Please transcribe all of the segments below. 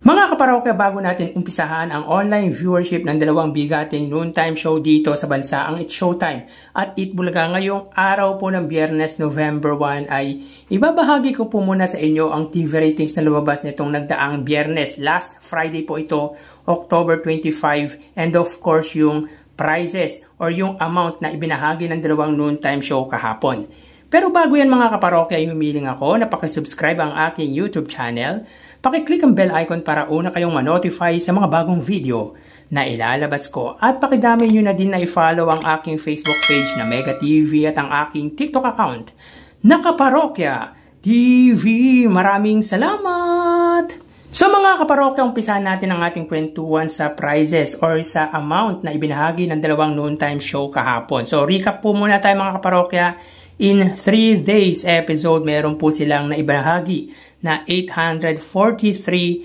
Mga kaparokya, bago natin umpisahan ang online viewership ng dalawang bigating noontime show dito sa bansa, ang It's Showtime at Eat Bulaga, ngayong araw po ng Biyernes, November 1, ay ibabahagi ko po muna sa inyo ang TV ratings na lumabas nitong nagdaang Biyernes. Last Friday po ito, October 25, and of course yung prizes or yung amount na ibinahagi ng dalawang noontime show kahapon. Pero bago yan mga kaparokya, humiling ako na pakisubscribe ang aking YouTube channel. Pakiclick ang bell icon para una kayong ma-notify sa mga bagong video na ilalabas ko. At pakidami nyo na din na i-follow ang aking Facebook page na Mega TV at ang aking TikTok account na Kaparokya TV. Maraming salamat! So mga kaparokya, umpisahan natin ang ating kwentuhan sa prizes or sa amount na ibinahagi ng dalawang noontime show kahapon. So recap po muna tayo mga kaparokya. In 3 days episode, meron po silang naibahagi na 843,000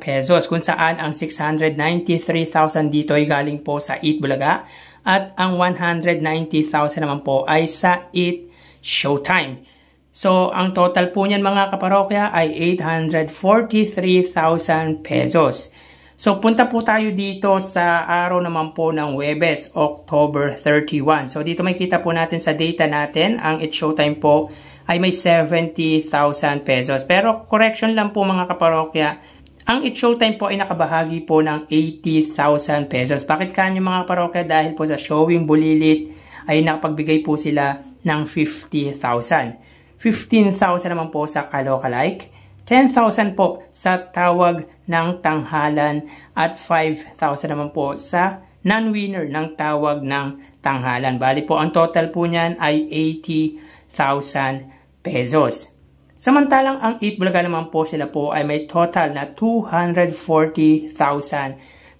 pesos, kung saan ang 693,000 dito ay galing po sa Eat Bulaga at ang 190,000 naman po ay sa Eat Showtime. So ang total po niyan mga kaparokya ay 843,000 pesos. So punta po tayo dito sa araw naman po ng Huwebes, October 31. So dito makikita po natin sa data natin, ang It's Showtime po ay may 70,000 pesos. Pero correction lang po mga kaparokya, ang It's Showtime po ay nakabahagi po ng 80,000 pesos. Bakit kanyo mga kaparokya? Dahil po sa Showing Bulilit ay nakapagbigay po sila ng 50,000. 15,000 naman po sa Kalokalike, 10,000 po sa Tawag ng Tanghalan at 5,000 naman po sa non-winner ng Tawag ng Tanghalan. Bali po ang total po niyan ay 80,000 pesos. Samantalang ang Eat Bulaga naman po, sila po ay may total na 240,000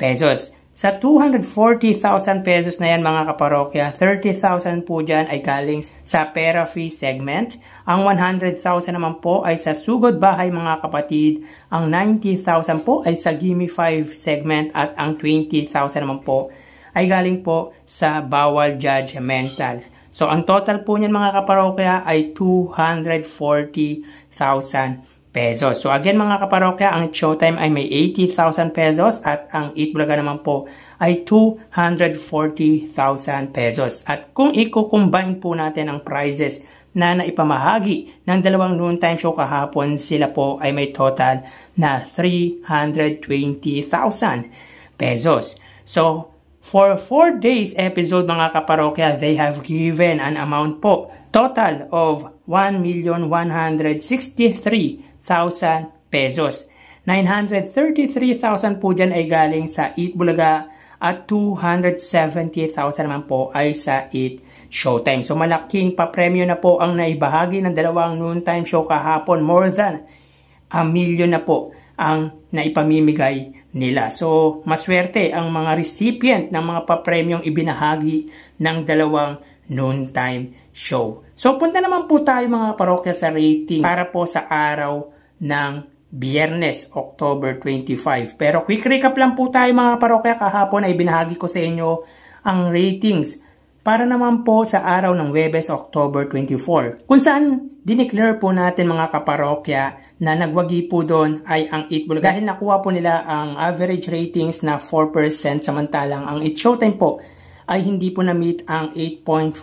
pesos. Sa 240,000 pesos na yan mga kaparokya, 30,000 po dyan ay galing sa pera fee segment. Ang 100,000 naman po ay sa sugod bahay mga kapatid. Ang 90,000 po ay sa Gimme 5 segment at ang 20,000 naman po ay galing po sa bawal judgmental. So ang total po niyan mga kaparokya ay 240,000 pesos. So again mga kaparokya, ang Showtime ay may 80,000 pesos at ang Eat Bulaga naman po ay 240,000 pesos. At kung i-combine po natin ang prizes na naipamahagi ng dalawang noontime show kahapon, sila po ay may total na 320,000 pesos. So for 4 days episode mga kaparokya, they have given an amount po total of 1,163,000 pesos. 933,000 po dyan ay galing sa Eat Bulaga at 270,000 naman po ay sa Eat Showtime. So malaking papremyo na po ang naibahagi ng dalawang noontime show kahapon. More than 1 million na po ang naipamimigay nila. So maswerte ang mga recipient ng mga papremyong ibinahagi ng dalawang noontime show. So punta naman po tayo mga parokya sa rating para po sa araw ng Biyernes, October 25. Pero quick recap lang po tayo mga parokya. Kahapon ay binahagi ko sa inyo ang ratings para naman po sa araw ng Huwebes, October 24. Kung saan dineclare po natin mga kaparokya na nagwagi po doon ay ang Eat Bulaga. Dahil nakuha po nila ang average ratings na 4%, samantalang ang It's Showtime po ay hindi po na-meet ang 8.4%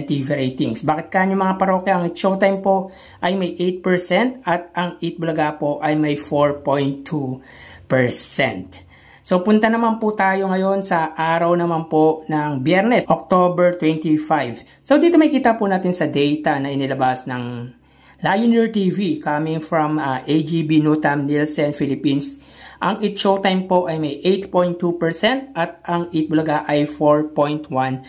TV ratings. Bakit kanyo mga parokya? Ang It's Showtime po ay may 8% at ang Eat Bulaga po ay may 4.2%. So punta naman po tayo ngayon sa araw naman po ng Biyernes, October 25. So dito may kita po natin sa data na inilabas ng Lioneer TV coming from AGB Nutam Nielsen Philippines. Ang It's Showtime po ay may 8.2% at ang Eat Bulaga ay 4.1%.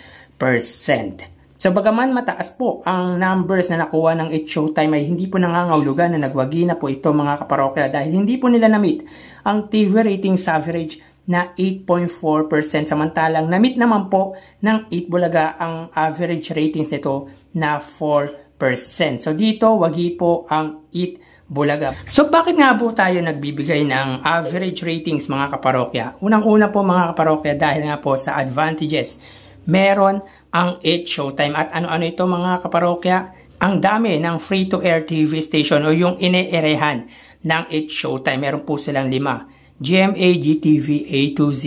So bagaman mataas po ang numbers na nakuha ng It's Showtime, ay hindi po nangangahulugan na nagwagi na po ito mga kaparokya dahil hindi po nila na-meet ang TV ratings average na 8.4%, samantalang na-meet naman po ng Eat Bulaga ang average ratings nito na 4%. So dito wagi po ang Eat Bulaga. So bakit nga po tayo nagbibigay ng average ratings mga kaparokya? Unang-una po mga kaparokya dahil nga po sa advantages. Meron ang It's Showtime. At ano-ano ito mga kaparokya? Ang dami ng free-to-air TV station o yung ine-erehan ng It's Showtime. Meron po silang 5. GMA, GTV, A to Z,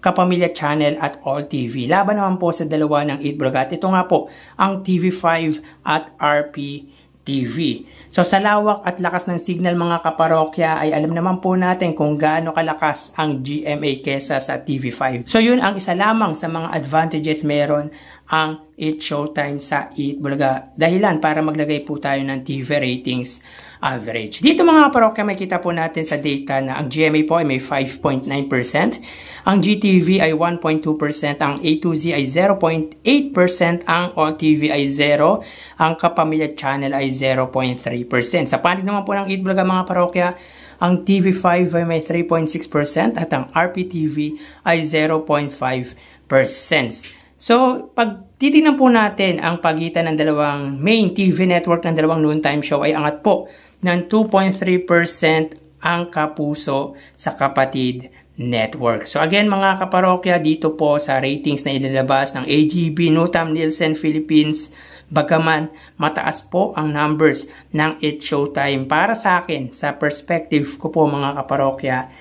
Kapamilya Channel at All TV. Laban naman po sa dalawa ng 8 Bulaga. At ito nga po ang TV5 at RP TV. So sa lawak at lakas ng signal mga kaparokya ay alam naman po natin kung gaano kalakas ang GMA kesa sa TV5. So yun ang isa lamang sa mga advantages meron ang It's Showtime sa 8 Bulaga. Dahilan para maglagay po tayo ng TV ratings average. Dito mga kaparokya may kita po natin sa data na ang GMA po ay may 5.9%, ang GTV ay 1.2%, ang A to Z ay 0.8%, ang All TV ay 0, ang Kapamilya Channel ay 0.3%. Sa panig naman po ng 8 Bulaga mga parokya, ang TV5 ay may 3.6% at ang RPTV ay 0.5%. So, pag titingnan po natin ang pagitan ng dalawang main TV network ng dalawang noontime show ay angat po ng 2.3% ang Kapuso sa Kapatid Network. So again mga kaparokya, dito po sa ratings na ilalabas ng AGB, Nutam, Nielsen, Philippines, bagaman mataas po ang numbers ng It's Showtime, para sa akin, sa perspective ko po mga kaparokya,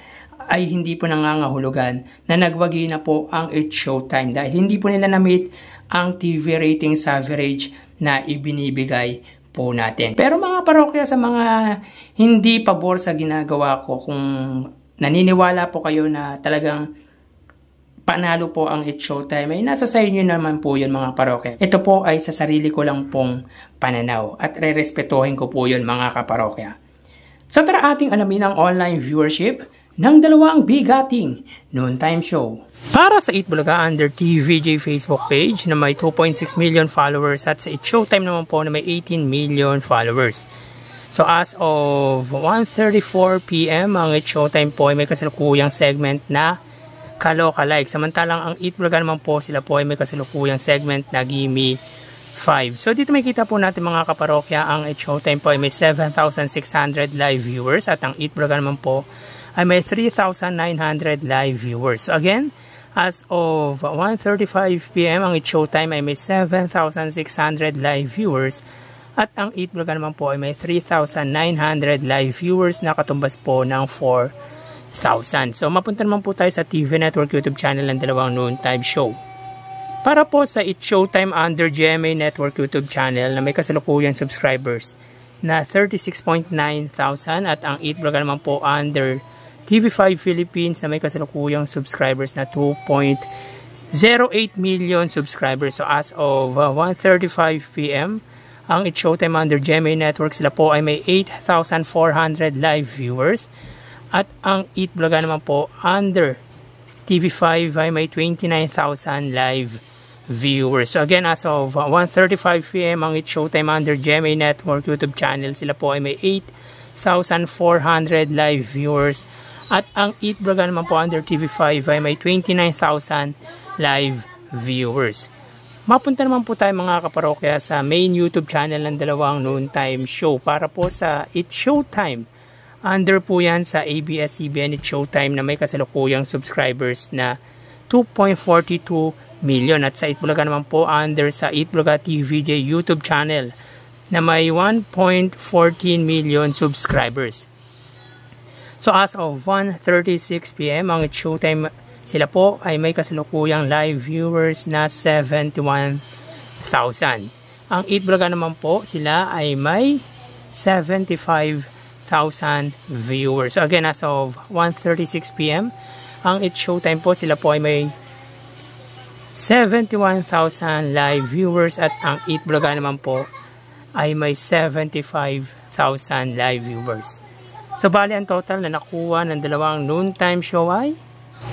ay hindi po nangangahulugan na nagwagi na po ang It's Showtime dahil hindi po nila na-meet ang TV ratings average na ibinibigay po natin. Pero mga parokya, sa mga hindi pabor sa ginagawa ko, kung naniniwala po kayo na talagang panalo po ang It's Showtime, ay nasa sa inyo naman po yun mga parokya. Ito po ay sa sarili ko lang pong pananaw at re-respetuhin ko po yun mga kaparokya. So tara ating alamin ang online viewership ng dalawang bigating noontime show. Para sa 8 Bulaga under TVJ Facebook page na may 2.6 million followers at sa It's Showtime naman po na may 18 million followers. So as of 1:34 PM ang It's Showtime po ay may kasalukuyang segment na Kaloka-like. Samantalang ang 8 Bulaga naman po, sila po ay may kasalukuyang segment na Gimme 5. So dito may kita po natin mga kaparokya, ang It's Showtime po ay may 7,600 live viewers at ang 8 Bulaga naman po ay may 3,900 live viewers. So again, as of 1:35 PM, ang It's Showtime ay may 7,600 live viewers at ang 8 Bulaga naman po ay may 3,900 live viewers na katumbas po ng 4,000. So mapunta naman po tayo sa TV Network YouTube channel ng dalawang noontime show. Para po sa It's Showtime under GMA Network YouTube channel na may kasalukuyang subscribers na 36,900 at ang 8 Bulaga naman po under TV5 Philippines na may kasalukuyang subscribers na 2.08 million subscribers. So as of 1:35 PM, ang It's Showtime under GMA Network, sila po ay may 8,400 live viewers at ang 8 Bulaga naman po under TV5 ay may 29,000 live viewers. So again, as of 1:35 PM, ang It's Showtime under GMA Network YouTube channel, sila po ay may 8,400 live viewers at ang 8 Bulaga naman po under TV5 ay may 29,000 live viewers. Mapunta naman po tayo mga kaparokya sa main YouTube channel ng dalawang noontime show. Para po sa It's Showtime, under po yan sa ABS-CBN It's Showtime na may kasalukuyang subscribers na 2.42 million. At sa 8 Bulaga naman po under sa 8 Bulaga TVJ YouTube channel na may 1.14 million subscribers. So as of 1:36 PM, ang It's Showtime, sila po ay may kasalukuyang live viewers na 71,000. Ang 8 Bulaga naman po, sila ay may 75,000 viewers. So again, as of 1:36 PM, ang It's Showtime po, sila po ay may 71,000 live viewers at ang 8 Bulaga naman po ay may 75,000 live viewers. So bali ang total na nakuha ng dalawang noontime show ay,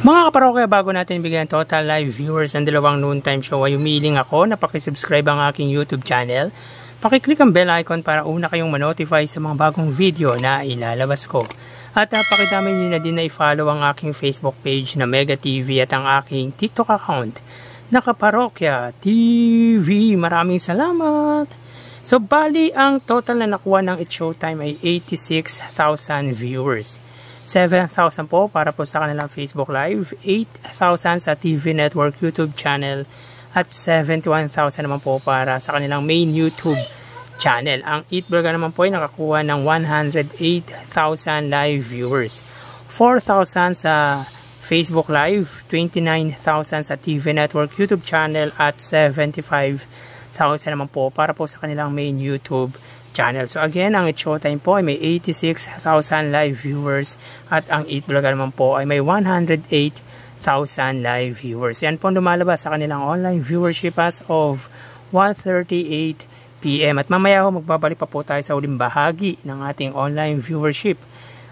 mga kaparokya, bago natin bigyan total live viewers ng dalawang noontime show ay humiling ako na pakisubscribe ang aking YouTube channel. Pakiclick ang bell icon para una kayong manotify sa mga bagong video na ilalabas ko. At pakidami nyo na din na i-follow ang aking Facebook page na Mega TV at ang aking TikTok account na Kaparokya TV. Maraming salamat! So, bali, ang total na nakuha ng It's Showtime ay 86,000 viewers. 7,000 po para po sa kanilang Facebook Live, 8,000 sa TV Network YouTube channel, at 71,000 naman po para sa kanilang main YouTube channel. Ang Eat Bulaga naman po ay nakakuha ng 108,000 live viewers. 4,000 sa Facebook Live, 29,000 sa TV Network YouTube channel at 75,000 naman po para po sa kanilang main YouTube channel. So again, ang It's Showtime po ay may 86,000 live viewers at ang Eat Bulaga naman po ay may 108,000 live viewers. Yan po lumalabas sa kanilang online viewership as of 1:38 PM. At mamaya ho magbabalik pa po tayo sa uling bahagi ng ating online viewership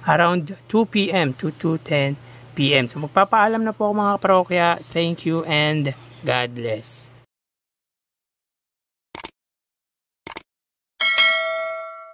around 2 PM to 2:10 PM. So magpapaalam na po ako mga parokya. Thank you and God bless.